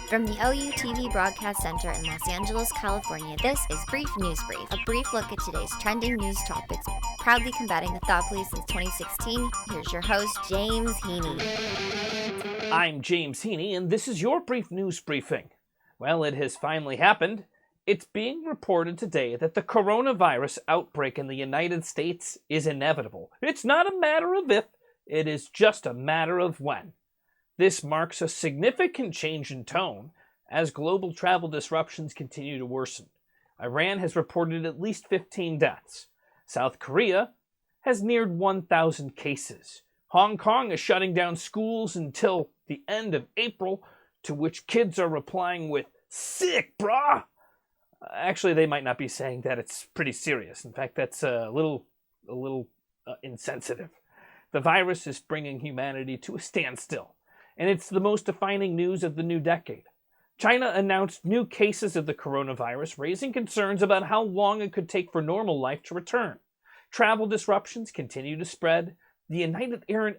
From the OU Broadcast Center in Los Angeles, California, this is Brief News Brief, a brief look at today's trending news topics. Proudly combating the thought police since 2016, here's your host, James Heaney. I'm James Heaney, and this is your Brief News Briefing. Well, it has finally happened. It's being reported today that the coronavirus outbreak in the United States is inevitable. It's not a matter of if, it is just a matter of when. This marks a significant change in tone as global travel disruptions continue to worsen. Iran has reported at least 15 deaths. South Korea has neared 1,000 cases. Hong Kong is shutting down schools until the end of April, to which kids are replying with, "Sick, brah!" Actually, they might not be saying that. It's pretty serious. In fact, that's a little insensitive. The virus is bringing humanity to a standstill, and it's the most defining news of the new decade. China announced new cases of the coronavirus, raising concerns about how long it could take for normal life to return. Travel disruptions continue to spread. The United Arab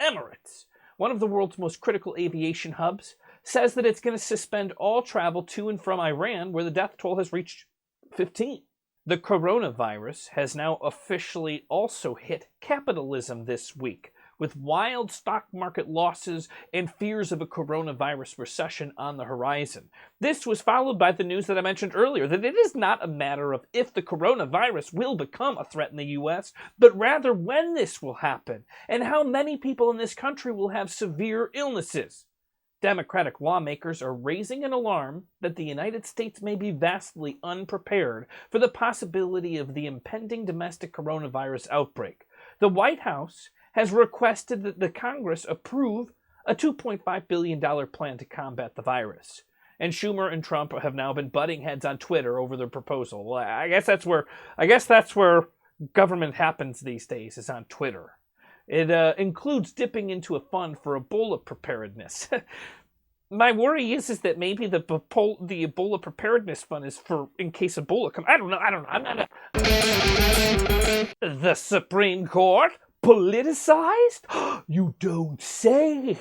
Emirates, one of the world's most critical aviation hubs, says that it's going to suspend all travel to and from Iran, where the death toll has reached 15. The coronavirus has now officially also hit capitalism this week, with wild stock market losses and fears of a coronavirus recession on the horizon. This was followed by the news that I mentioned earlier, that it is not a matter of if the coronavirus will become a threat in the U.S., but rather when this will happen, and how many people in this country will have severe illnesses. Democratic lawmakers are raising an alarm that the United States may be vastly unprepared for the possibility of the impending domestic coronavirus outbreak. The White House has requested that the Congress approve a $2.5 billion plan to combat the virus. And Schumer and Trump have now been butting heads on Twitter over their proposal. Well, I guess that's where government happens these days, is on Twitter. It includes dipping into a fund for Ebola preparedness. My worry is that maybe the Ebola preparedness fund is for in case Ebola comes. I don't know. I'm not The Supreme Court? Politicized? You don't say.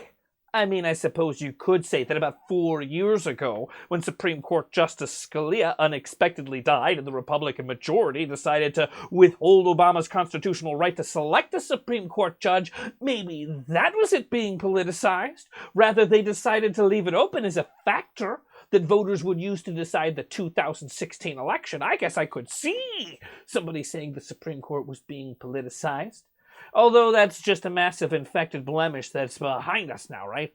I mean, I suppose you could say that about 4 years ago, when Supreme Court Justice Scalia unexpectedly died and the Republican majority decided to withhold Obama's constitutional right to select a Supreme Court judge, maybe that was it being politicized. Rather, they decided to leave it open as a factor that voters would use to decide the 2016 election. I guess I could see somebody saying the Supreme Court was being politicized. Although that's just a massive infected blemish that's behind us now, right?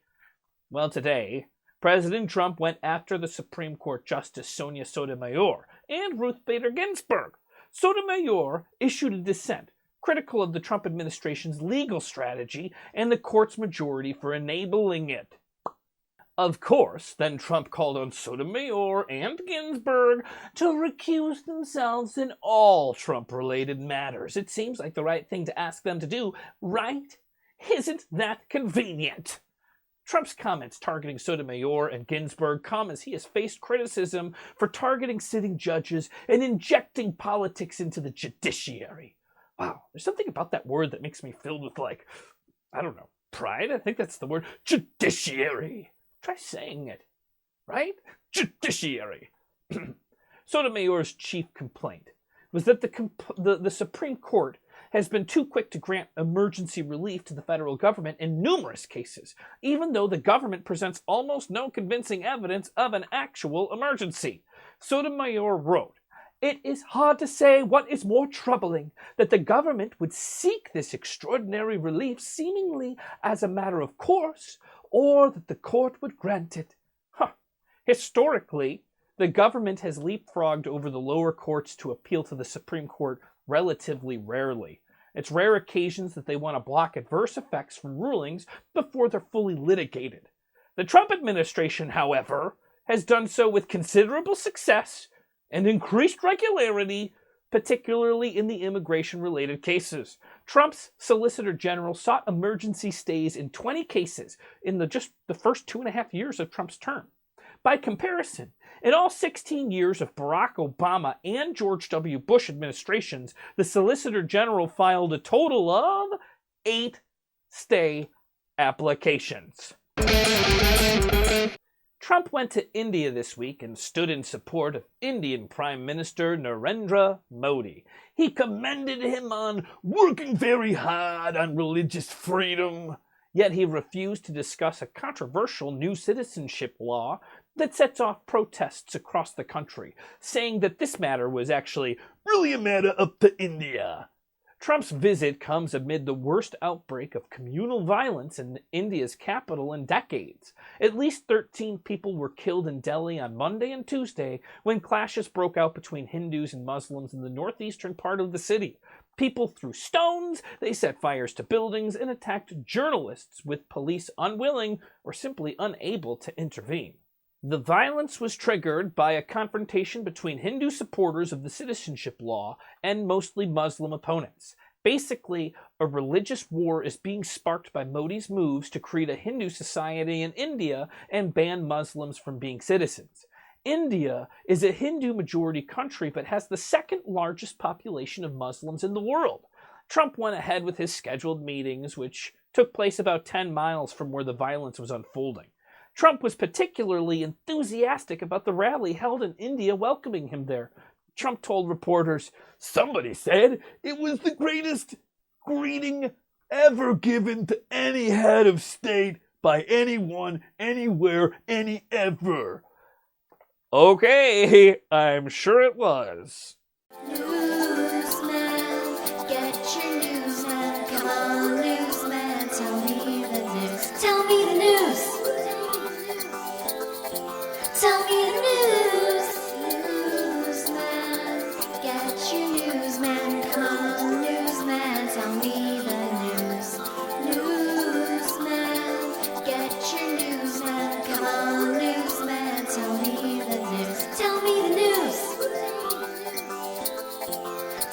Well, today, President Trump went after the Supreme Court Justice Sonia Sotomayor and Ruth Bader Ginsburg. Sotomayor issued a dissent critical of the Trump administration's legal strategy and the court's majority for enabling it. Of course, then Trump called on Sotomayor and Ginsburg to recuse themselves in all Trump-related matters. It seems like the right thing to ask them to do, right? Isn't that convenient? Trump's comments targeting Sotomayor and Ginsburg come as he has faced criticism for targeting sitting judges and injecting politics into the judiciary. Wow, there's something about that word that makes me filled with, pride? I think that's the word. Judiciary. Try saying it, right? Judiciary. Sotomayor's chief complaint was that the Supreme Court has been too quick to grant emergency relief to the federal government in numerous cases, even though the government presents almost no convincing evidence of an actual emergency. Sotomayor wrote, "It is hard to say what is more troubling, that the government would seek this extraordinary relief seemingly as a matter of course, or that the court would grant it." Historically, the government has leapfrogged over the lower courts to appeal to the Supreme Court relatively rarely. It's rare occasions that they want to block adverse effects from rulings before they're fully litigated. The Trump administration, however, has done so with considerable success and increased regularity, particularly in the immigration-related cases. Trump's Solicitor General sought emergency stays in 20 cases in just the first 2.5 years of Trump's term. By comparison, in all 16 years of Barack Obama and George W. Bush administrations, the Solicitor General filed a total of 8 stay applications. Trump went to India this week and stood in support of Indian Prime Minister Narendra Modi. He commended him on working very hard on religious freedom. Yet he refused to discuss a controversial new citizenship law that sets off protests across the country, saying that this matter was actually really a matter up to India. Trump's visit comes amid the worst outbreak of communal violence in India's capital in decades. At least 13 people were killed in Delhi on Monday and Tuesday when clashes broke out between Hindus and Muslims in the northeastern part of the city. People threw stones, they set fires to buildings, and attacked journalists, with police unwilling or simply unable to intervene. The violence was triggered by a confrontation between Hindu supporters of the citizenship law and mostly Muslim opponents. Basically, a religious war is being sparked by Modi's moves to create a Hindu society in India and ban Muslims from being citizens. India is a Hindu-majority country but has the second largest population of Muslims in the world. Trump went ahead with his scheduled meetings, which took place about 10 miles from where the violence was unfolding. Trump was particularly enthusiastic about the rally held in India welcoming him there. Trump told reporters, "Somebody said it was the greatest greeting ever given to any head of state by anyone, anywhere, any ever." Okay, I'm sure it was. Newsman, get your news man. Come on, newsman, tell me the news. Tell me the news. Tell me the news. Newsman, get your news man. Come on, newsman, tell me the news. Newsman, get your news man. Come on, newsman, tell me the news. Tell me the news.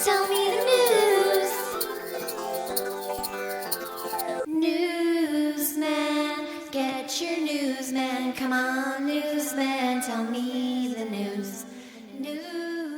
Tell me the news. Newsman, get your newsman. Come on, newsman, tell me the news. News.